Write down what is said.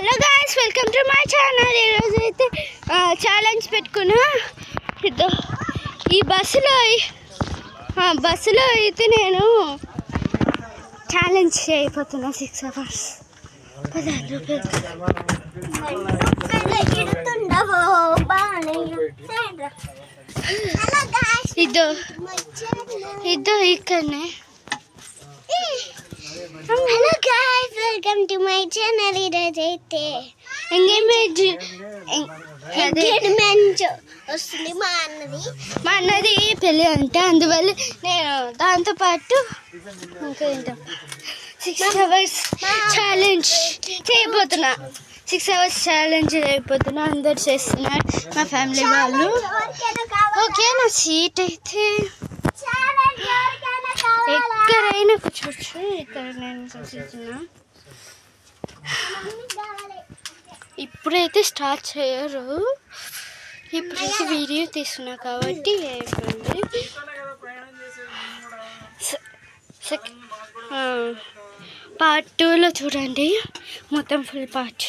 Hello guys, welcome to my channel. ఈరోజు అయితే challenge పెట్టుకున్నా. ఈ బస్సులో అయితే నేను ఛాలెంజ్ అయిపోతున్నా 6 hours. 16 రూపాయలు. ఇదో ఇక్కడనే. Hello guys, welcome to my channel. ఈరోజు అయితే ఎంగేజ్మెంట్ వస్తుంది మా అన్నది పెళ్ళి అంటే, అందువల్ల నేను దాంతోపాటు ఇంకా 6 hours ఛాలెంజ్ చేయబోతున్నా. 6 hours ఛాలెంజ్ అయిపోతున్నా. అందరు చేస్తున్నారు, మా ఫ్యామిలీ వాళ్ళు. ఓకే, నా సీట్ అయితే ఎక్కడైనా కూర్చోవచ్చు. ఇక్కడ నేను కూర్చున్నా. ఇప్పుడైతే స్టార్ట్ చేయరు, ఇప్పుడైతే వీడియో తీస్తున్నా కాబట్టి అయిపోయింది. పార్ట్ 2లో చూడండి, మొత్తం ఫుల్ పార్ట్.